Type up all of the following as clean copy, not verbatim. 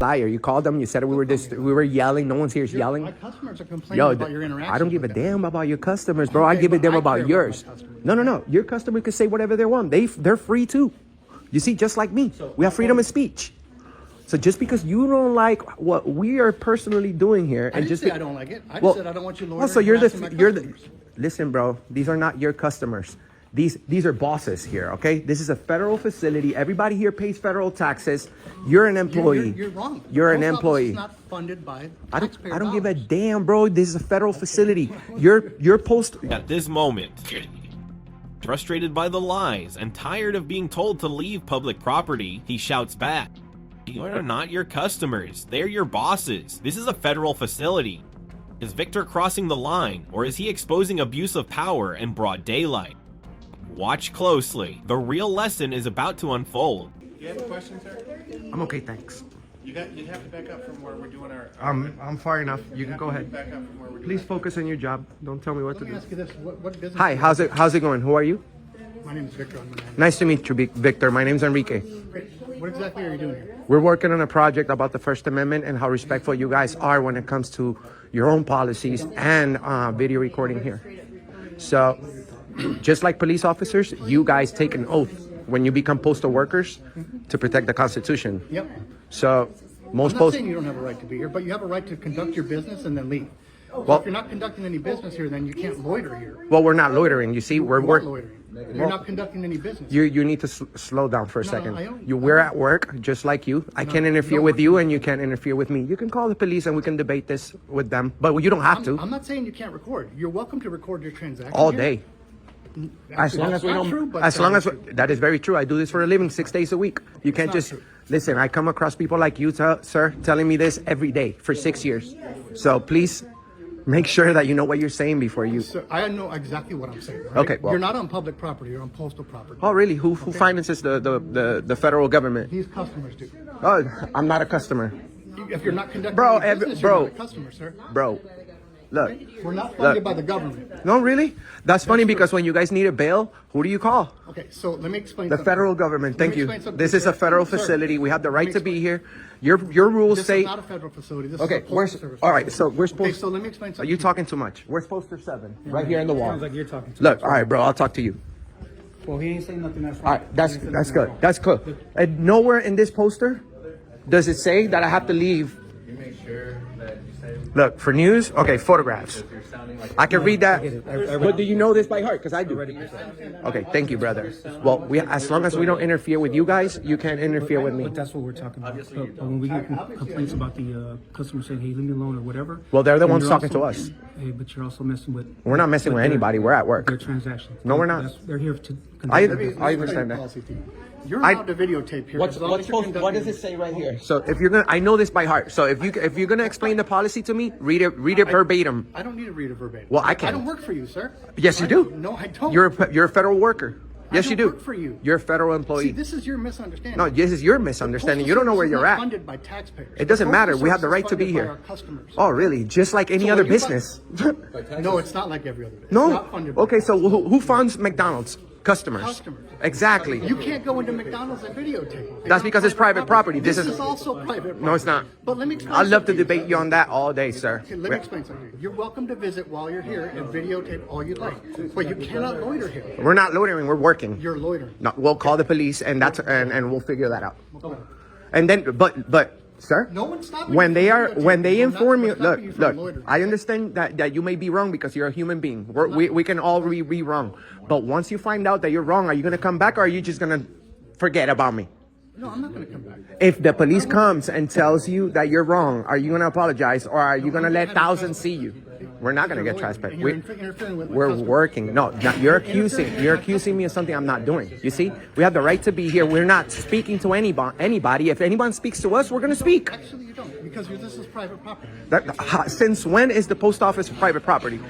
liar. You called them. You said we were yelling. No one's here yelling. My customers are complaining about your interaction. I don't give a damn about your customers, bro. I give a damn about yours. No. Your customer can say whatever they want. They're free too. You see, just like me, we have freedom of speech. So just because you don't like what we are personally doing here, I didn't say I don't like it. I just said I don't want you loitering. So you're the. Listen, bro. These are not your customers. These are bosses here, okay? This is a federal facility. Everybody here pays federal taxes. You're an employee. You're wrong. You're an employee. It's not funded by I don't give a damn, bro. This is a federal facility. You're postal. At this moment, frustrated by the lies and tired of being told to leave public property, he shouts back, "You are not your customers. They're your bosses. This is a federal facility." Is Victor crossing the line, or is he exposing abuse of power in broad daylight? Watch closely. The real lesson is about to unfold. Do you have a question, sir? I'm okay, thanks. You'd have to back up from where we're doing our... I'm far enough. You can go ahead. Back up from where we're doing Please focus on your job. Don't tell me what to Let me do. ask you this. What business? Hi, how's it going? Who are you? My name is Victor. I'm the manager. Nice to meet you, Victor. My name's Enrique. Great. What exactly are you doing here? We're working on a project about the First Amendment and how respectful you guys are when it comes to your own policies and video recording here. So, just like police officers, you guys take an oath when you become postal workers to protect the Constitution. Yep. So, most I'm not postal... saying you don't have a right to be here, but you have a right to conduct your business and then leave. So Well- if you're not conducting any business here, then you can't loiter here. Well, we're not loitering. You see, we're You are working. loitering. You're not conducting any business. You need to slow down for a No, second. I don't. We're at work, just like you. I can't interfere no, with you, and you can't interfere with me. You can call the police, and we can debate this with them. But you don't have to I'm not saying you can't record. You're welcome to record your transaction all here. day. As long as we That's not don't. true, but As long as that's that is very true. I do this for a living, 6 days a week. You can't not just true. listen. I come across people like you, sir, telling me this every day for 6 years. So please make sure that you know what you're saying before you. So I know exactly what I'm saying. Right? Okay, well- you're not on public property. You're on postal property. Oh, really? Who finances the federal government? These customers do. Oh, I'm not a customer, If you're not conducting Bro, any business, bro. you're not a customer, sir. bro. Look. We're not funded by the government. No, really? That's funny because when you guys need a bail, who do you call? Okay, so let me explain. The something. federal government. Let Thank me you. explain something, This is a sir. federal Sir, facility. We have the let right me to be explain. here. Your rules This say. is not a federal facility. This Okay, is a where's postal service. all right? So we're supposed. Okay, so let me explain Are something. you talking too much? Where's poster 7? Right here in the wall. Sounds like you're talking to Look, all right, bro. I'll talk to you. Well, he ain't saying nothing. That's All right, that's good. That's good. And nowhere in this poster does it say that I have to leave. You make sure that you say... Look, for news, okay, photographs. You're sounding like... I can read that. But do you know this by heart? Because I do. Okay, thank you, brother. Well, as long as we don't interfere with you guys, you can't interfere with me. But that's what we're talking about. But when we get complaints about the customer saying, "Hey, leave me alone" or whatever. Well, they're the then ones you're talking also- to us. Hey, but you're also messing with. We're not messing with anybody. We're at work. Their transactions. No, we're not. They're here to. I conduct their business. understand that. Policy to you. You're allowed to videotape here. as long as you're conducting- say right here? So if you're gonna, I know this by heart. So if you're gonna explain the policy to me, read it verbatim. I don't need to read it verbatim. Well, I I can. don't work for you, sir. Yes, you do. No, I don't. You're a federal worker. Yes, you don't do. work for you. You're a federal See, employee. this is your misunderstanding. No, this is your misunderstanding. You don't know where you're at. Funded by taxpayers. It doesn't The matter. Postal We have the Service right is to be funded by here. our customers. Oh, really? Just like any So other when you business. No, it's not like every other. It's No. not funded by Okay, so who funds McDonald's? Customers. Customers. Exactly. You can't go into McDonald's and videotape. That's because it's private property. This This is is- also private property. No, it's not. But let me explain. I'd love to something, debate sir. you on that all day, sir. Okay, let me explain something. You're welcome to visit while you're here and videotape all you'd like, but you cannot loiter here. We're not loitering. We're working. You're loitering. No, we'll call the police, and we'll figure that out. And then, but, sir, No one's stopping when you they from are, videotaping. when they We're not inform you, stopping you look, from look, loitering. I understand that you may be wrong because you're a human being. We can all be wrong. But once you find out that you're wrong, are you going to come back or are you just going to forget about me? No, I'm not going to come back. If the police comes and tells you that you're wrong, are you going to apologize or are you going to let thousands see you? We're not going to get trespassed. And you're interfering with my We're customers. working. No, you're accusing me of something I'm not doing. You see, we have the right to be here. We're not speaking to anybody. If anyone speaks to us, we're going to speak. Actually, you don't, because this is private property. Since when is the post office private property?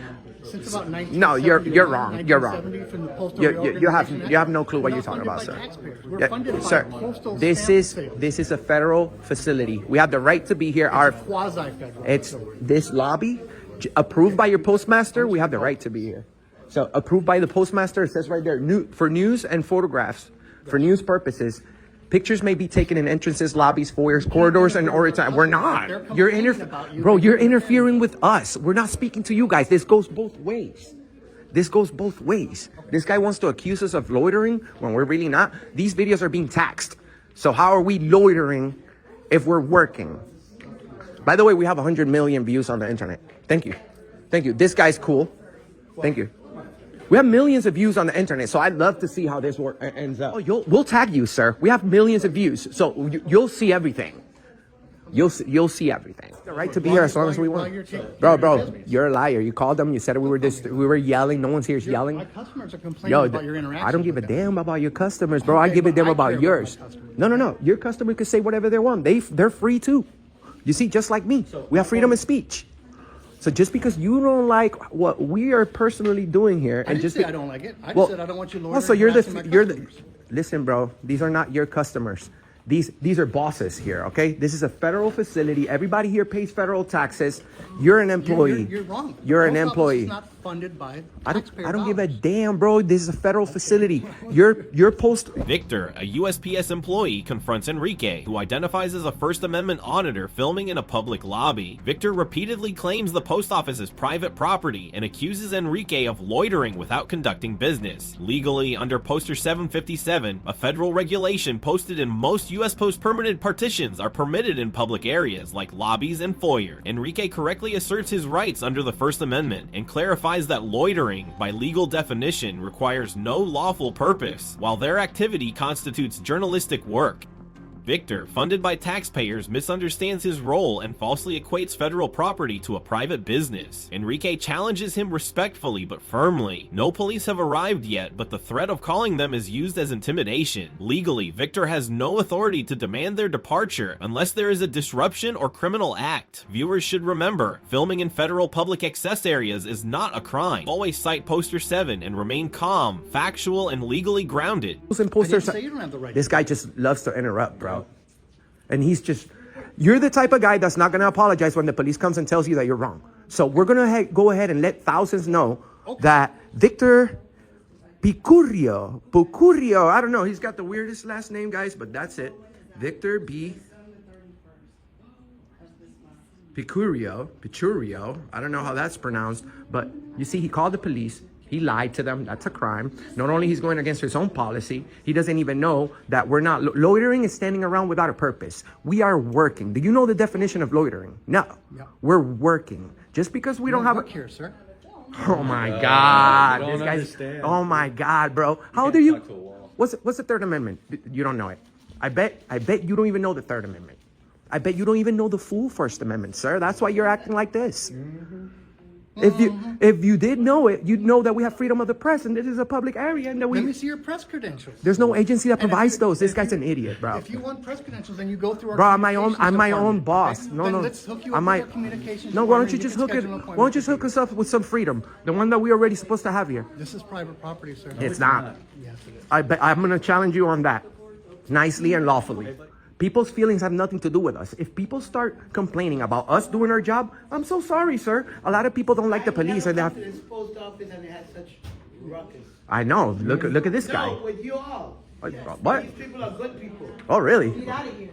Since about 1970. No, you're wrong. You're wrong. 1970 from the Postal You Reorganization Act. have no clue what We're you're not talking about, funded sir. by taxpayers. We're Yeah, funded by sir, postal this stamp is sales. a federal facility. We have the right to be here. Our Quasi-federal. it's facility. this lobby approved by your postmaster. We have the right to be here. So approved by the postmaster. It says right there, for news and photographs, for news purposes. Pictures may be taken in entrances, lobbies, foyers, corridors, and or we're not. You're bro. You're interfering with us. We're not speaking to you guys. This goes both ways. This goes both ways. This guy wants to accuse us of loitering when we're really not. These videos are being taxed. So how are we loitering if we're working? By the way, we have 100 million views on the internet. Thank you. Thank you. This guy's cool. Thank you. We have millions of views on the internet, so I'd love to see how this ends up. Oh, we'll tag you, sir. We have millions of views, so you'll see everything. You'll see everything. The right to be here as long as we want. Bro, you're a liar. You called them. You said we were yelling. No one's here yelling. My customers are complaining about your interaction. I don't give a damn about your customers, bro. I give a damn about yours. No. Your customer can say whatever they want. They're free too. You see, just like me, we have freedom of speech. So just because you don't like what we are personally doing here, I don't like it. I just said I don't want you loitering. So you're the. Listen, bro. These are not your customers. These are bosses here. Okay. This is a federal facility. Everybody here pays federal taxes. You're an employee. You're wrong. You're an employee. It's not funded by I don't give a damn, bro. This is a federal facility. Your post. Victor, a USPS employee, confronts Enrique, who identifies as a First Amendment auditor filming in a public lobby. Victor repeatedly claims the post office is private property and accuses Enrique of loitering without conducting business. Legally, under Poster 757, a federal regulation posted in most U.S. Post permanent partitions are permitted in public areas like lobbies and foyer. Enrique correctly asserts his rights under the First Amendment and clarifies that loitering, by legal definition, requires no lawful purpose, while their activity constitutes journalistic work. Victor, funded by taxpayers, misunderstands his role and falsely equates federal property to a private business. Enrique challenges him respectfully but firmly. No police have arrived yet, but the threat of calling them is used as intimidation. Legally, Victor has no authority to demand their departure unless there is a disruption or criminal act. Viewers should remember, filming in federal public access areas is not a crime. Always cite Poster 7 and remain calm, factual, and legally grounded. This guy just loves to interrupt, bro. And you're the type of guy that's not going to apologize when the police comes and tells you that you're wrong. So we're going to go ahead and let thousands know that Victor Picurio, I don't know, he's got the weirdest last name, guys, but that's it. Victor B. Picurio, I don't know how that's pronounced, but you see, he called the police. He lied to them. That's a crime. Not only he's going against his own policy, he doesn't even know that we're not. Loitering is standing around without a purpose. We are working. Do you know the definition of loitering? No. Yeah. We're working. Just because we don't have work here, sir. Oh my God. This guy's. Oh my God, bro. How old are you? What's the Third Amendment? You don't know it. I bet you don't even know the Third Amendment. I bet you don't even know the full First Amendment, sir. That's why you're acting like this. Mm-hmm. If you did know it, you'd know that we have freedom of the press and this is a public area and that Let me see your press credentials. There's no agency that provides those. This guy's an idiot, bro. If you want press credentials, then you go through our bro, I'm my own boss. No. Let's hook you up with our communications. No, why don't you just hook us up with some freedom? The one that we're already supposed to have here. This is private property, sir. It's not. Yes, it is. I'm gonna challenge you on that. Nicely and lawfully. People's feelings have nothing to do with us. If people start complaining about us doing our job, I'm so sorry, sir. A lot of people don't like the police and they have. Post office and they had such ruckus. I know. Look at this guy. No, with you all. What? These people are good people. Oh, really? Get out of here.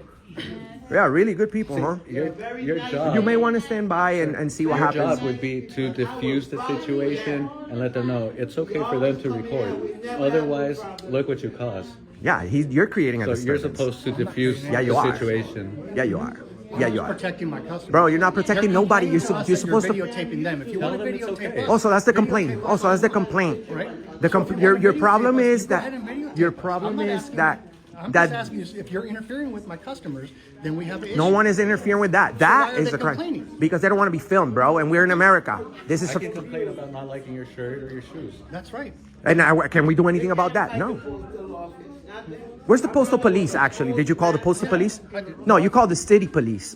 Yeah, really good people, huh? Your job. You may want to stand by and see what Your happens. job would be to diffuse the situation and let them know it's okay for them to record. Otherwise, look what you caused. Yeah, you're creating a So you're disturbance. supposed to diffuse Yeah, you the are. situation. Yeah, you are. Yeah, you are. Protecting my customers. Bro, you're not protecting nobody. You're supposed to. You're videotaping them. If you want to videotape us, Also, that's the complaint. right? Your problem is that. Your problem is that. I'm just asking you, if you're interfering with my customers, then we have an issue. No one is interfering with that. That why are is they the crime. complaining? Because they don't want to be filmed, bro. And we're in America. This is. I can complain about not liking your shirt or your shoes. That's right. And can we do anything about that? No. Where's the postal police, actually? Did you call the postal police? No, you called the city police.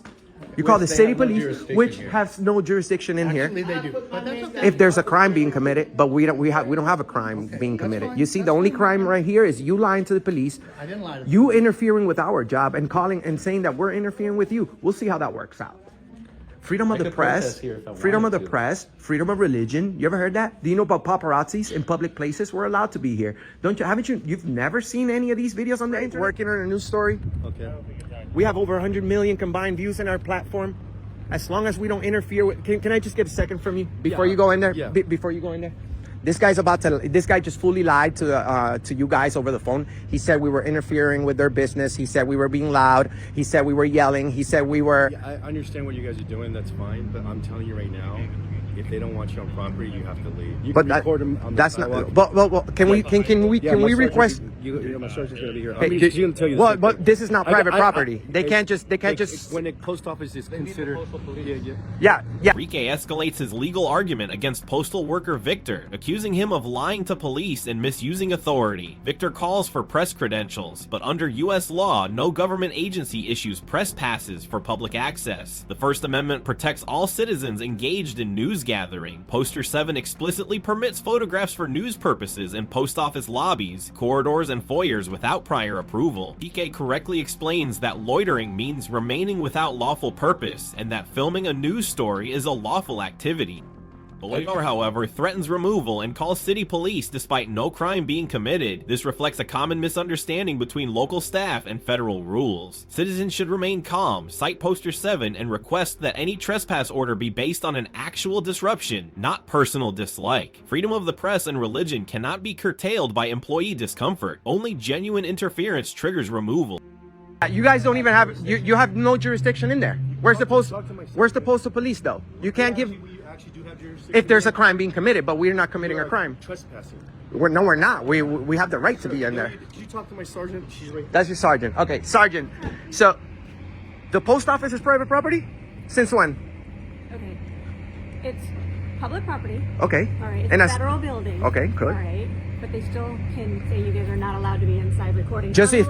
You call the they city have no police, jurisdiction which here. has no jurisdiction in here. Actually, they do. But that's okay. If there's a crime being committed, but we don't have a crime being committed. fine. You see, the only crime right here is you lying to the police. I didn't lie to You interfering with our job and calling and saying that we're interfering with you. We'll see how that works out. freedom of I the could press, protest here if I freedom of the wanted to. press, freedom of religion. You ever heard that? Do you know about paparazzis in public places? We're allowed to be here. Don't you? Haven't you? You've never seen any of these videos on the internet? Working on a news story. Okay. We have over 100 million combined views in our platform. As long as we don't interfere with, can I just get a second from you before you go in there? Yeah. Before you go in there, this guy just fully lied to you guys over the phone. He said we were interfering with their business. He said we were being loud. He said we were yelling. He said we were. Yeah, I understand what you guys are doing. That's fine, but I'm telling you right now, if they don't want you on property, you have to leave. You But can record them on the that's sidewalk. not. But can we Yeah, my request? sergeant- my sergeant's gonna be here. Hey, He's gonna tell you. well, same but thing. this is not private I- property. They can't just. When the post office is considered. Yeah. Enrique escalates his legal argument against postal worker Victor, accusing him of lying to police and misusing authority. Victor calls for press credentials, but under U.S. law, no government agency issues press passes for public access. The First Amendment protects all citizens engaged in news gathering. Poster 7 explicitly permits photographs for news purposes in post office lobbies, corridors, and foyers without prior approval. PK correctly explains that loitering means remaining without lawful purpose, and that filming a news story is a lawful activity. The lawyer, however, threatens removal and calls city police despite no crime being committed. This reflects a common misunderstanding between local staff and federal rules. Citizens should remain calm, cite Poster 7, and request that any trespass order be based on an actual disruption, not personal dislike. Freedom of the press and religion cannot be curtailed by employee discomfort. Only genuine interference triggers removal. You guys don't even have. You have no jurisdiction in there. Where's the postal police though? You can't give. We actually do have jurisdiction. If there's a crime being committed, but we're not committing a crime. Trespassing. We're not. We have the right to be in there. Did you talk to my sergeant? She's right there. That's your sergeant. Okay, sergeant. So, the post office is private property? Since when? Okay. It's public property. Okay. All right. It's And a that's federal building. okay. Good. All right. But they still can say you guys are not allowed to be inside recording. Just if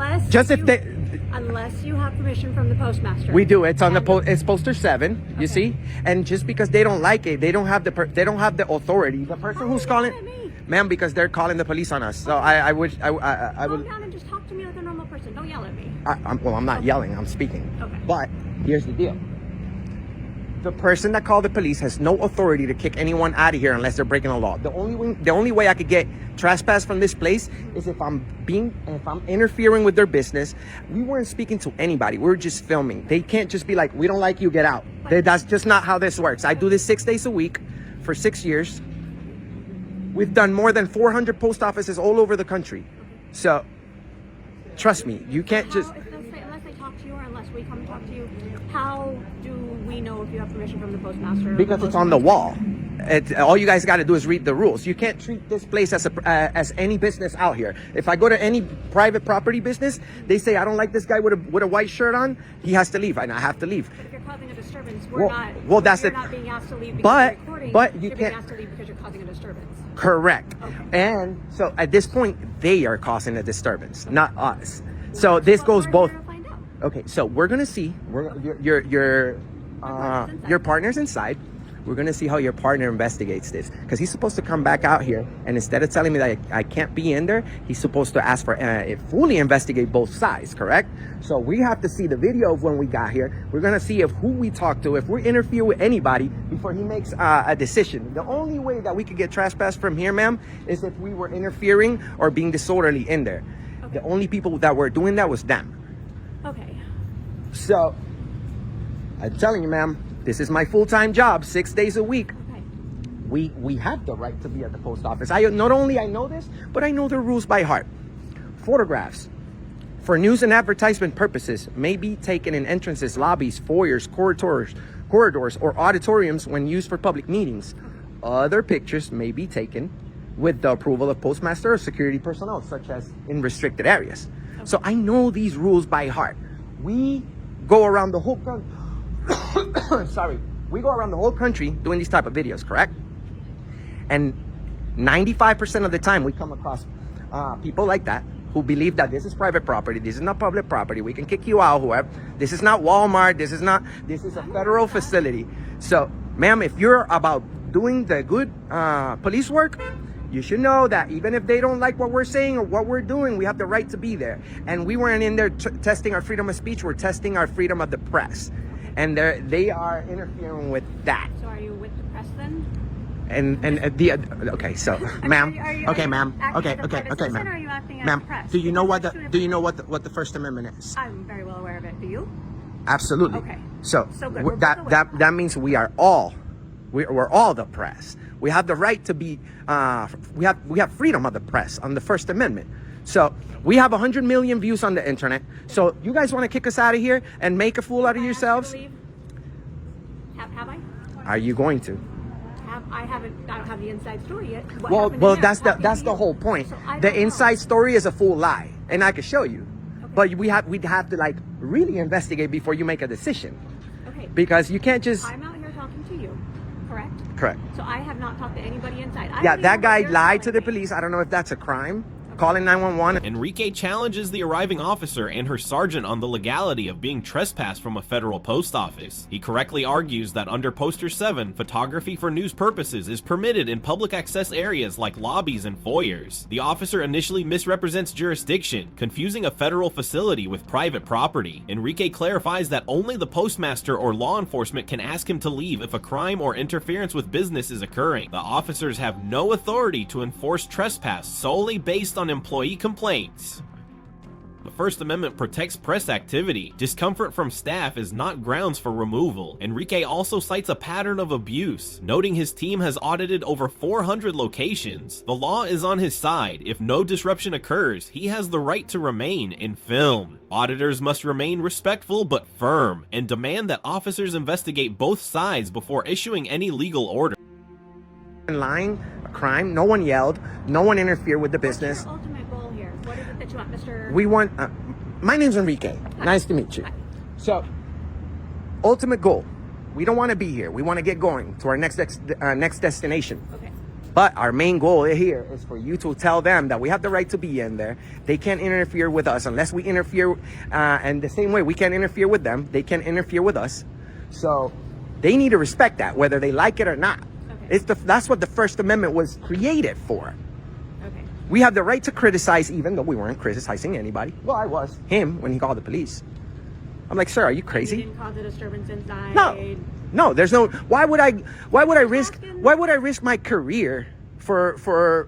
Unless you have permission from the postmaster. we do. It's on the it's poster 7. You see, and just because they don't like it, they don't have the authority. The person who's calling, ma'am, because they're calling the police on us. So I would. Calm down and just talk to me like a normal person. Don't yell at me. I'm not yelling. I'm speaking. Okay. But here's the deal. The person that called the police has no authority to kick anyone out of here unless they're breaking the law. The only way I could get trespass from this place is if I'm interfering with their business. We weren't speaking to anybody. We were just filming. They can't just be like, we don't like you, get out. That's just not how this works. I do this 6 days a week for 6 years. We've done more than 400 post offices all over the country. So trust me, you can't just. Unless they talk to you or unless we come and talk to you, how do we know if you have permission from the postmaster? Because it's on the wall. All you guys got to do is read the rules. You can't treat this place as any business out here. If I go to any private property business, they say I don't like this guy with a white shirt on. He has to leave, and I have to leave. If you're causing a disturbance, Well, that's you're it. not being asked to leave because But- you're recording. but you you're can't- being asked to leave because you're causing a disturbance. Correct. Okay. And so at this point, they are causing a disturbance, not us. So this goes We're both. here to find out. Okay, so we're gonna see. Your partner's inside. We're gonna see how your partner investigates this, because he's supposed to come back out here, and instead of telling me that I can't be in there, he's supposed to ask for fully investigate both sides. Correct? So we have to see the video of when we got here. We're gonna see if who we talk to, if we interfere with anybody before he makes a decision. The only way that we could get trespassed from here, ma'am, is if we were interfering or being disorderly in there. Okay. The only people that were doing that was them. Okay. So, I'm telling you, ma'am, this is my full-time job, 6 days a week. Okay. We have the right to be at the post office. Not only I know this, but I know the rules by heart. Photographs for news and advertisement purposes may be taken in entrances, lobbies, foyers, corridors, or auditoriums when used for public meetings. Other pictures may be taken with the approval of postmaster or security personnel, such as in restricted areas. So I know these rules by heart. We go around the whole country. We go around the whole country doing these type of videos, correct? And 95% of the time we come across people like that who believe that this is private property, this is not public property, we can kick you out, whoever. This is not Walmart, this is a federal facility. So, ma'am, if you're about doing the good police work, you should know that even if they don't like what we're saying or what we're doing, we have the right to be there. And we weren't in there testing our freedom of speech, we're testing our freedom of the press. and they are interfering with that. So are you with the press then? Okay, so ma'am, okay, ma'am, okay, Or are you acting as ma'am, the press? do you know what Because do you know what the First Amendment is? I'm very well aware of it. Do you? Absolutely. Okay. So, good. We're that both aware. that means we're all the press. We have the right to be. We have freedom of the press on the First Amendment. So we have 100 million views on the internet. So you guys want to kick us out of here and make a fool out of yourselves? Have I? Are you going to? I don't have the inside story yet. What Well, happened in there? that's Talking the to you. whole point. So I The don't know. inside story is a full lie, and I can show you. Okay. But we'd have to like really investigate before you make a decision, Okay. because you can't just. I'm out here talking to you, correct? Correct. So I have not talked to anybody inside. I Yeah, only that know guy what you're lied to telling the me. police. I don't know if that's a crime. Calling 911. Enrique challenges the arriving officer and her sergeant on the legality of being trespassed from a federal post office. He correctly argues that under Poster 7, photography for news purposes is permitted in public access areas like lobbies and foyers. The officer initially misrepresents jurisdiction, confusing a federal facility with private property. Enrique clarifies that only the postmaster or law enforcement can ask him to leave if a crime or interference with business is occurring. The officers have no authority to enforce trespass solely based on employee complaints. The First Amendment protects press activity. Discomfort from staff is not grounds for removal. Enrique also cites a pattern of abuse, noting his team has audited over 400 locations. The law is on his side. If no disruption occurs, he has the right to remain and film. Auditors must remain respectful but firm and demand that officers investigate both sides before issuing any legal order. Lying, a crime. No one yelled. No one interfered with the business. What's your ultimate goal here? What is it that you want, Mr. We want. My name's Enrique. Nice to meet you. Hi. So, ultimate goal. We don't want to be here. We want to get going to our next destination. Okay. But our main goal here is for you to tell them that we have the right to be in there. They can't interfere with us unless we interfere. And the same way we can't interfere with them, they can't interfere with us. So they need to respect that, whether they like it or not. Okay. That's what the First Amendment was created for. Okay. We have the right to criticize, even though we weren't criticizing anybody. Well, I was. Him, when he called the police. I'm like, sir, are you You crazy? didn't cause a disturbance inside. No, there's no. Why would I risk my career for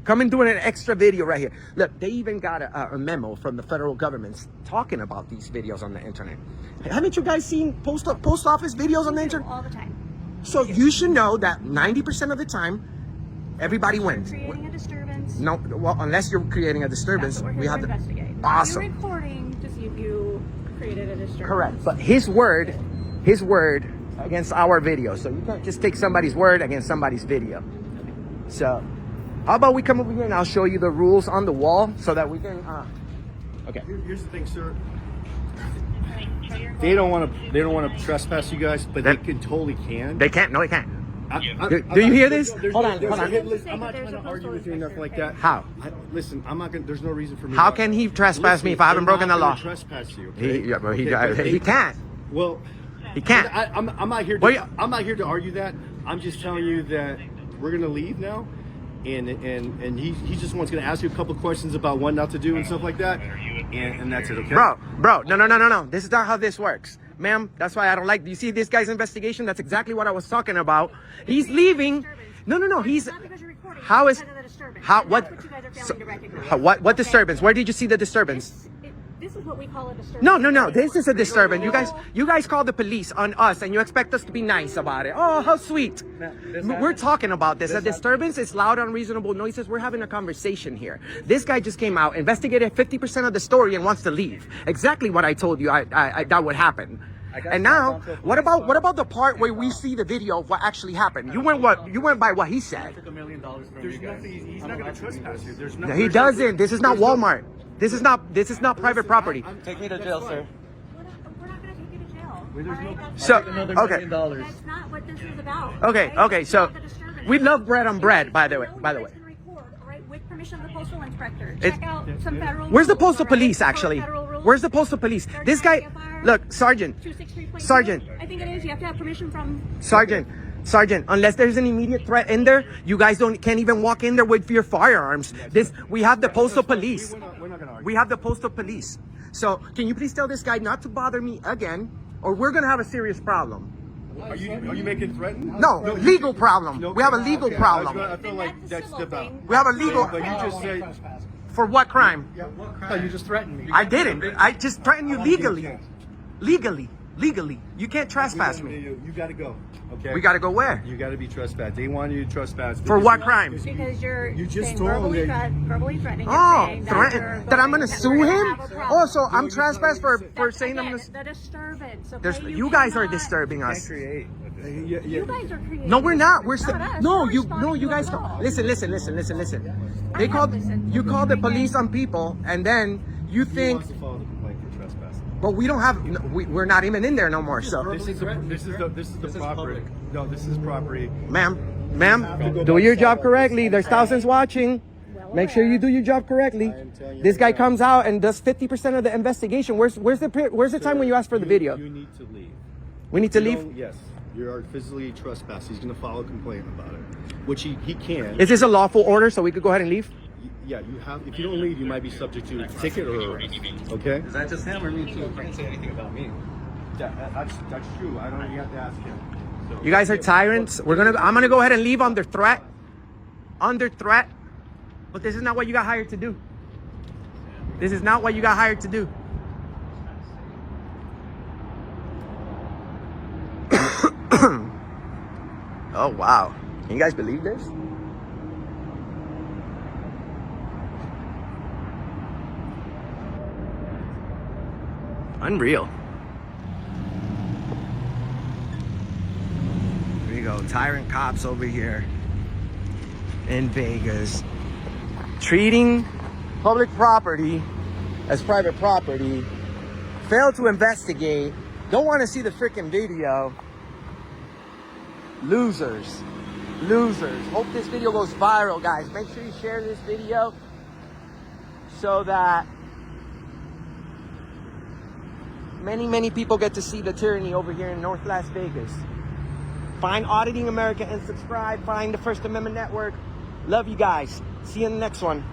coming doing an extra video right here? Look, they even got a memo from the federal government talking about these videos on the internet. Haven't you guys seen post office videos on the internet? All the time. So you should know that 90% of the time, everybody wins. Creating a disturbance. No, well, unless you're creating a disturbance, That's what we're we here have to to. investigate. Awesome. You're recording to see if you created a disturbance. Correct. But his word against our video. So you can't just take somebody's word against somebody's video. So how about we come over here and I'll show you the rules on the wall so that we can. Okay. Here's the thing, sir. They don't want to trespass you guys, but they totally can. They can't. No, they can't. Do you hear this? Hold on. I'm not trying to argue with you or nothing like that. How? Listen, I'm not gonna. There's no reason for me. How can he trespass me if I haven't broken the law? Trespass you. Okay? He can't. Well, He can't. I'm not here. Well, I'm not here to argue that. I'm just telling you that we're gonna leave now, and he just wants gonna ask you a couple questions about what not to do and stuff like that, and that's it. Okay. Bro, no. This is not how this works. Ma'am, that's why I don't like. Do you see this guy's investigation? That's exactly what I was talking about. He's leaving. No. He's. Not because you're recording. How is? Because of the disturbance. How? And What? That's what you guys are failing to recognize. What disturbance? Where did you see the disturbance? This is what we call a disturbance. No. This is a disturbance. You guys call the police on us, and you expect us to be nice about it. Oh, how sweet. We're talking about this. A disturbance is loud, unreasonable noises. We're having a conversation here. This guy just came out, investigated 50% of the story, and wants to leave. Exactly what I told you that would happen. And now, what about the part where we see the video of what actually happened? You went by what he said. $1 million from you guys. He's not going to trespass you. There's no. No, he doesn't. This is not Walmart. This is not private property. Take me to jail, sir. We're not going to take you to jail. All right? That's So, Another $1 okay. million. That's not what this is about. Okay. Right? So It's not the disturbance. we love bread on bread. By the way. You guys can record, all right, with permission of the postal inspector. It- Check out some federal. Where's the rules, postal all right? police Follow actually? federal rules. Where's the postal police? This guy, CFR look, Sergeant. 263.2. Sergeant. I think it is. You have to have permission from. Sergeant, unless there's an immediate threat in there, you guys can't even walk in there with your firearms. We have the postal police. We're not going to argue. We have the postal police. So can you please tell this guy not to bother me again? or we're gonna have a serious problem. Are you making threatened? No, legal problem. No, we have a legal okay. problem. I feel like that's civil about. thing. We have a legal. But you just said. For what crime? No, you just threatened me. I didn't. I just threatened you legally. Legally. You can't trespass me. You got to go. Okay. We gotta go where? You got to be trespassed. They want you to trespass. For what crime? Because you're You just saying told verbally, me. verbally threatening. Oh, saying threaten that I'm gonna sue him? Oh, so I'm trespassed for saying I'm gonna. The disturbance. Okay? You guys are cannot- disturbing us. You You guys are creating. No, we're not. We're Not us. no. We're You responding to guys. a call. Listen. They have called. listened. You called the police on people, and then you He think. wants to file the complaint for trespassing. But we don't have. We're not even in there no more. So, This is the property. No, this is property. ma'am, do your job correctly. There's thousands watching. Make sure you do your job correctly. This guy comes out and does 50% of the investigation. Where's the time when you ask for the video? You need to leave. We need to You leave. don't- Yes, you are physically trespassed. He's going to file a complaint about it, which he can. Is this a lawful order so we could go ahead and leave? Yeah, you have. If you don't leave, you might be subject to a ticket or arrest. Okay. Is that just him or me too? You can't say anything about me. That's true. I don't. You have to ask him. So, You guys are tyrants. I'm gonna go ahead and leave under threat. Under threat. But this is not what you got hired to do. This is not what you got hired to do. Oh wow. Can you guys believe this? Unreal. Here we go. Tyrant cops over here in Vegas. Treating public property as private property. Failed to investigate. Don't want to see the freaking video. Losers. Hope this video goes viral, guys. Make sure you share this video so that many people get to see the tyranny over here in North Las Vegas. Find Auditing America and subscribe. Find the First Amendment Network. Love you guys. See you in the next one.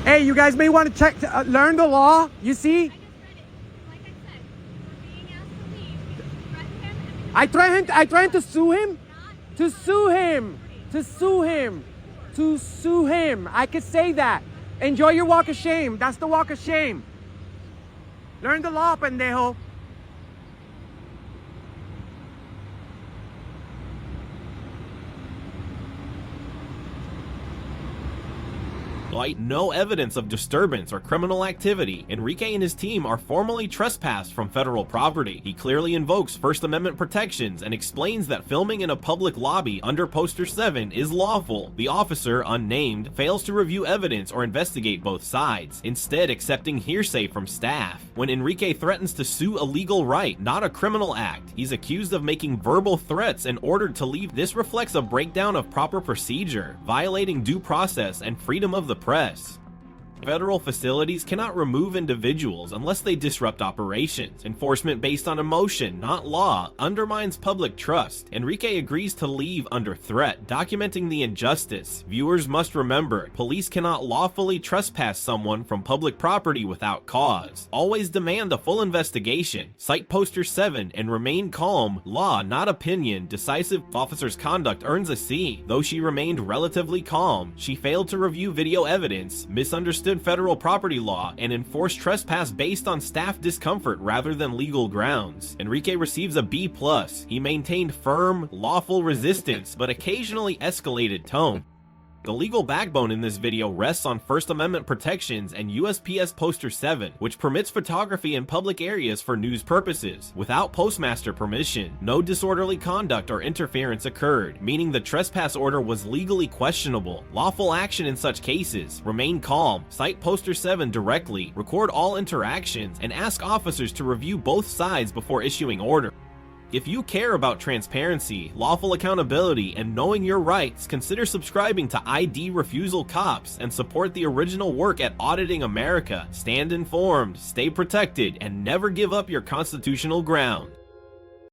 Hey, you guys may want to check, learn the law. You see? I threatened to sue him. To sue him. I could say that. Enjoy your walk of shame. That's the walk of shame. Learn the law, pendejo. Despite no evidence of disturbance or criminal activity, Enrique and his team are formally trespassed from federal property. He clearly invokes First Amendment protections and explains that filming in a public lobby under Poster 7 is lawful. The officer, unnamed, fails to review evidence or investigate both sides, instead accepting hearsay from staff. When Enrique threatens to sue a legal right, not a criminal act, he's accused of making verbal threats and ordered to leave. This reflects a breakdown of proper procedure, violating due process and freedom of the press. Federal facilities cannot remove individuals unless they disrupt operations. Enforcement based on emotion, not law, undermines public trust. Enrique agrees to leave under threat, documenting the injustice. Viewers must remember, police cannot lawfully trespass someone from public property without cause. Always demand a full investigation. Cite Poster 7 and remain calm. Law, not opinion. Decisive officer's conduct earns a C. Though she remained relatively calm, she failed to review video evidence, misunderstood federal property law, and enforced trespass based on staff discomfort rather than legal grounds. Enrique receives a B+. He maintained firm, lawful resistance, but occasionally escalated tone. The legal backbone in this video rests on First Amendment protections and USPS Poster 7, which permits photography in public areas for news purposes. Without postmaster permission, no disorderly conduct or interference occurred, meaning the trespass order was legally questionable. Lawful action in such cases: remain calm, cite Poster 7 directly, record all interactions, and ask officers to review both sides before issuing order. If you care about transparency, lawful accountability, and knowing your rights, consider subscribing to ID Refusal Cops and support the original work at Auditing America. Stand informed, stay protected, and never give up your constitutional ground.